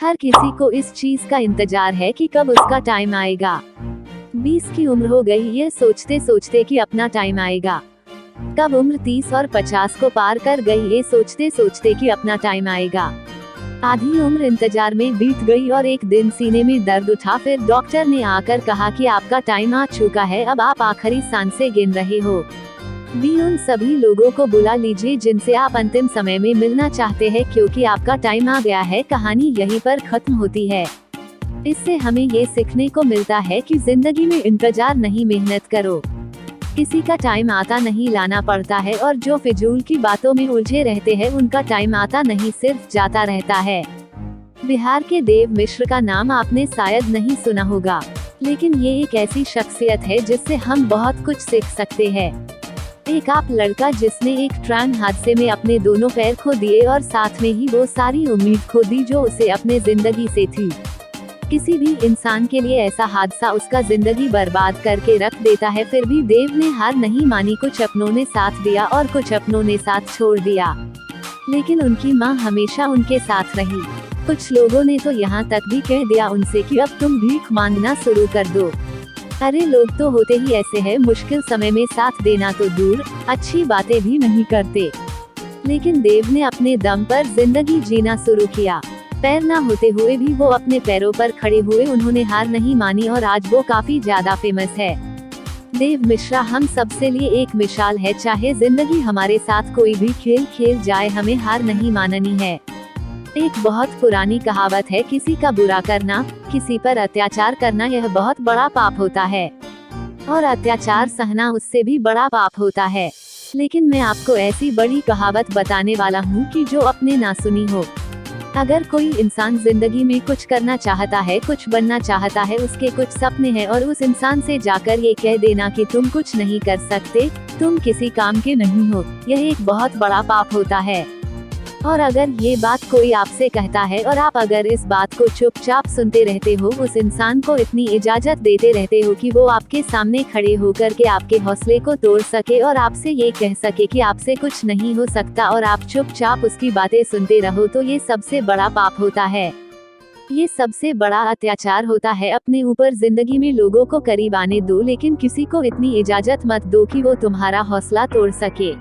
हर किसी को इस चीज का इंतजार है कि कब उसका टाइम आएगा। 20 की उम्र हो गई ये सोचते सोचते कि अपना टाइम आएगा। कब उम्र 30 और 50 को पार कर गई ये सोचते सोचते कि अपना टाइम आएगा। आधी उम्र इंतजार में बीत गई और एक दिन सीने में दर्द उठा। फिर डॉक्टर ने आकर कहा कि आपका टाइम आ चुका है, अब आप आखिरी सांसें गिन रहे हो। भी उन सभी लोगों को बुला लीजिए जिनसे आप अंतिम समय में मिलना चाहते हैं, क्योंकि आपका टाइम आ गया है। कहानी यहीं पर खत्म होती है। इससे हमें ये सीखने को मिलता है कि जिंदगी में इंतजार नहीं, मेहनत करो। किसी का टाइम आता नहीं, लाना पड़ता है। और जो फिजूल की बातों में उलझे रहते हैं उनका टाइम आता नहीं, सिर्फ जाता रहता है। बिहार के देव मिश्र का नाम आपने शायद नहीं सुना होगा, लेकिन ये एक ऐसी शख्सियत है जिससे हम बहुत कुछ सीख सकते हैं। एक आप लड़का जिसने एक ट्रेन हादसे में अपने दोनों पैर खो दिए और साथ में ही वो सारी उम्मीद खो दी जो उसे अपने जिंदगी से थी। किसी भी इंसान के लिए ऐसा हादसा उसका जिंदगी बर्बाद करके रख देता है। फिर भी देव ने हार नहीं मानी। कुछ अपनों ने साथ दिया और कुछ अपनों ने साथ छोड़ दिया, लेकिन उनकी माँ हमेशा उनके साथ रही। कुछ लोगों ने तो यहाँ तक भी कह दिया उनसे कि अब तुम भीख मांगना शुरू कर दो। अरे लोग तो होते ही ऐसे हैं, मुश्किल समय में साथ देना तो दूर, अच्छी बातें भी नहीं करते। लेकिन देव ने अपने दम पर जिंदगी जीना शुरू किया। पैर ना होते हुए भी वो अपने पैरों पर खड़े हुए, उन्होंने हार नहीं मानी और आज वो काफी ज्यादा फेमस है। देव मिश्रा हम सबसे लिए एक मिसाल है। चाहे जिंदगी हमारे साथ कोई भी खेल खेल जाए, हमें हार नहीं माननी है। एक बहुत पुरानी कहावत है, किसी का बुरा करना, किसी पर अत्याचार करना यह बहुत बड़ा पाप होता है, और अत्याचार सहना उससे भी बड़ा पाप होता है। लेकिन मैं आपको ऐसी बड़ी कहावत बताने वाला हूँ कि जो अपने ना सुनी हो। अगर कोई इंसान जिंदगी में कुछ करना चाहता है, कुछ बनना चाहता है, उसके कुछ सपने हैं, और उस इंसान से जाकर ये कह देना कि तुम कुछ नहीं कर सकते, तुम किसी काम के नहीं हो, यह एक बहुत बड़ा पाप होता है। और अगर ये बात कोई आपसे कहता है और आप अगर इस बात को चुपचाप सुनते रहते हो, उस इंसान को इतनी इजाजत देते रहते हो कि वो आपके सामने खड़े होकर के आपके हौसले को तोड़ सके और आपसे ये कह सके कि आपसे कुछ नहीं हो सकता, और आप चुपचाप उसकी बातें सुनते रहो, तो ये सबसे बड़ा पाप होता है। ये सबसे बड़ा अत्याचार होता है। अपने ऊपर जिंदगी में लोगों को करीब आने दो, लेकिन किसी को इतनी इजाजत मत दो कि वो तुम्हारा हौसला तोड़ सके।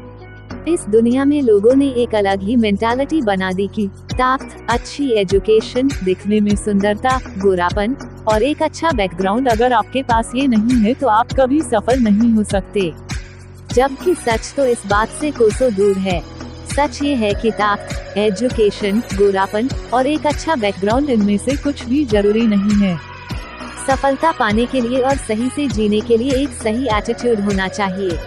इस दुनिया में लोगों ने एक अलग ही मेंटालिटी बना दी कि ताकत, अच्छी एजुकेशन, दिखने में सुंदरता, गोरापन और एक अच्छा बैकग्राउंड अगर आपके पास ये नहीं है तो आप कभी सफल नहीं हो सकते। जबकि सच तो इस बात से कोसों दूर है। सच ये है कि ताकत, एजुकेशन, गोरापन और एक अच्छा बैकग्राउंड, इनमें से कुछ भी जरूरी नहीं है। सफलता पाने के लिए और सही से जीने के लिए एक सही एटीट्यूड होना चाहिए।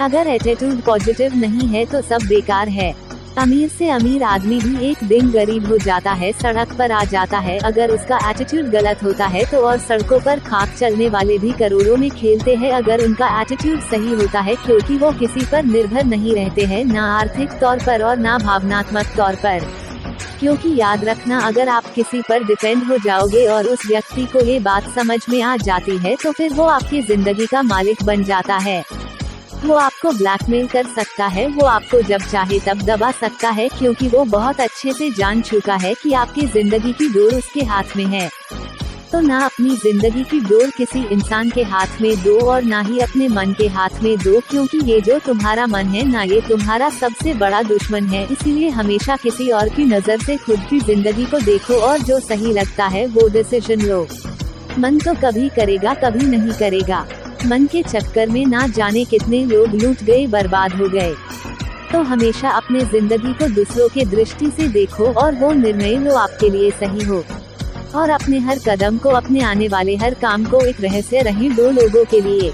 अगर एटीट्यूड पॉजिटिव नहीं है तो सब बेकार है। अमीर से अमीर आदमी भी एक दिन गरीब हो जाता है, सड़क पर आ जाता है। अगर उसका एटीट्यूड गलत होता है तो और सड़कों पर खाक चलने वाले भी करोड़ों में खेलते हैं अगर उनका एटीट्यूड सही होता है, क्योंकि वो किसी पर निर्भर नहीं रहते हैं, ना आर्थिक तौर पर और ना भावनात्मक तौर पर। क्योंकि याद रखना, अगर आप किसी पर डिपेंड हो जाओगे और उस व्यक्ति को ये बात समझ में आ जाती है तो फिर वो आपकी जिंदगी का मालिक बन जाता है। वो आपको ब्लैकमेल कर सकता है, वो आपको जब चाहे तब दबा सकता है, क्योंकि वो बहुत अच्छे से जान चुका है कि आपकी जिंदगी की डोर उसके हाथ में है। तो ना अपनी जिंदगी की डोर किसी इंसान के हाथ में दो और ना ही अपने मन के हाथ में दो, क्योंकि ये जो तुम्हारा मन है ना, ये तुम्हारा सबसे बड़ा दुश्मन है। इसीलिए हमेशा किसी और की नजर से खुद की जिंदगी को देखो और जो सही लगता है वो डिसीजन लो। मन तो कभी करेगा, कभी नहीं करेगा। मन के चक्कर में ना जाने कितने लोग लूट गए, बर्बाद हो गए। तो हमेशा अपने जिंदगी को दूसरों के दृष्टि से देखो और वो निर्णय लो आपके लिए सही हो। और अपने हर कदम को, अपने आने वाले हर काम को एक रहस्य रहे दो लोगों के लिए।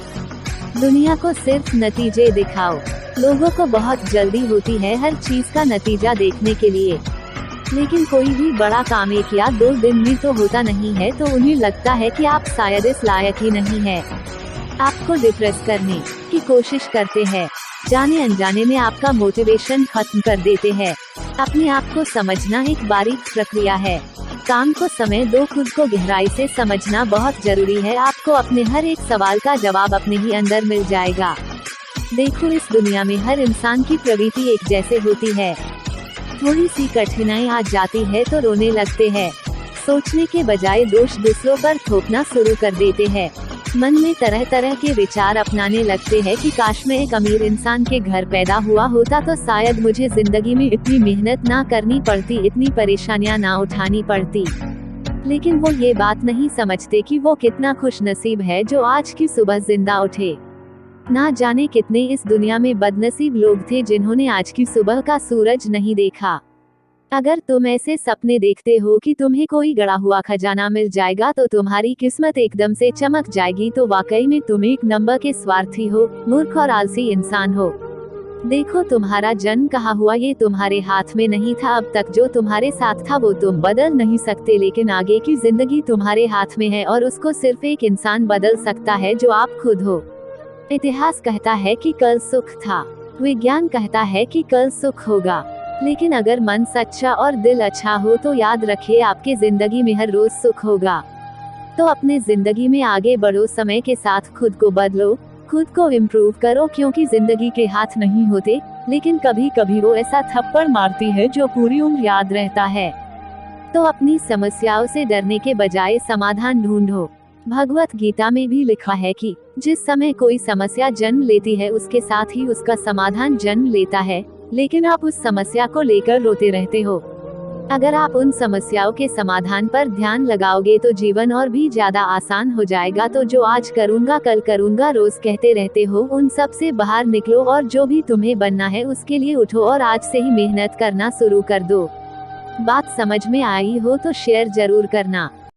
दुनिया को सिर्फ नतीजे दिखाओ। लोगों को बहुत जल्दी होती है हर चीज का नतीजा देखने के लिए, लेकिन कोई भी बड़ा काम 1 या 2 दिन में तो होता नहीं है, तो उन्हें लगता है कि आप शायद इस लायक ही नहीं है। आपको डिप्रेस करने की कोशिश करते हैं, जाने अनजाने में आपका मोटिवेशन खत्म कर देते हैं। अपने आप को समझना एक बारीक प्रक्रिया है। काम को समय दो, खुद को गहराई से समझना बहुत जरूरी है। आपको अपने हर एक सवाल का जवाब अपने ही अंदर मिल जाएगा। देखो, इस दुनिया में हर इंसान की प्रवृत्ति एक जैसे होती है। थोड़ी सी कठिनाई आ जाती है तो रोने लगते हैं, सोचने के बजाय दोष दूसरों पर थोपना शुरू कर देते हैं। मन में तरह तरह के विचार अपनाने लगते हैं कि काश मैं एक अमीर इंसान के घर पैदा हुआ होता तो शायद मुझे जिंदगी में इतनी मेहनत ना करनी पड़ती, इतनी परेशानियां ना उठानी पड़ती। लेकिन वो ये बात नहीं समझते कि वो कितना खुशनसीब है जो आज की सुबह जिंदा उठे। ना जाने कितने इस दुनिया में बदनसीब लोग थे जिन्होंने आज की सुबह का सूरज नहीं देखा। अगर तुम ऐसे सपने देखते हो कि तुम्हें कोई गड़ा हुआ खजाना मिल जाएगा तो तुम्हारी किस्मत एकदम से चमक जाएगी, तो वाकई में तुम एक नंबर के स्वार्थी हो, मूर्ख और आलसी इंसान हो। देखो, तुम्हारा जन्म कहाँ हुआ ये तुम्हारे हाथ में नहीं था। अब तक जो तुम्हारे साथ था वो तुम बदल नहीं सकते, लेकिन आगे की जिंदगी तुम्हारे हाथ में है और उसको सिर्फ एक इंसान बदल सकता है जो आप खुद हो। इतिहास कहता है कि कल सुख था, विज्ञान कहता है कि कल सुख होगा, लेकिन अगर मन सच्चा और दिल अच्छा हो तो याद रखिए आपके जिंदगी में हर रोज सुख होगा। तो अपने जिंदगी में आगे बढ़ो, समय के साथ खुद को बदलो, खुद को इम्प्रूव करो, क्योंकि जिंदगी के हाथ नहीं होते, लेकिन कभी कभी वो ऐसा थप्पड़ मारती है जो पूरी उम्र याद रहता है। तो अपनी समस्याओं से डरने के बजाय समाधान ढूंढो। भगवत गीता में भी लिखा है कि जिस समय कोई समस्या जन्म लेती है उसके साथ ही उसका समाधान जन्म लेता है, लेकिन आप उस समस्या को लेकर रोते रहते हो। अगर आप उन समस्याओं के समाधान पर ध्यान लगाओगे तो जीवन और भी ज्यादा आसान हो जाएगा। तो जो आज करूँगा कल करूँगा रोज कहते रहते हो, उन सब से बाहर निकलो और जो भी तुम्हें बनना है उसके लिए उठो और आज से ही मेहनत करना शुरू कर दो। बात समझ में आई हो तो शेयर जरूर करना।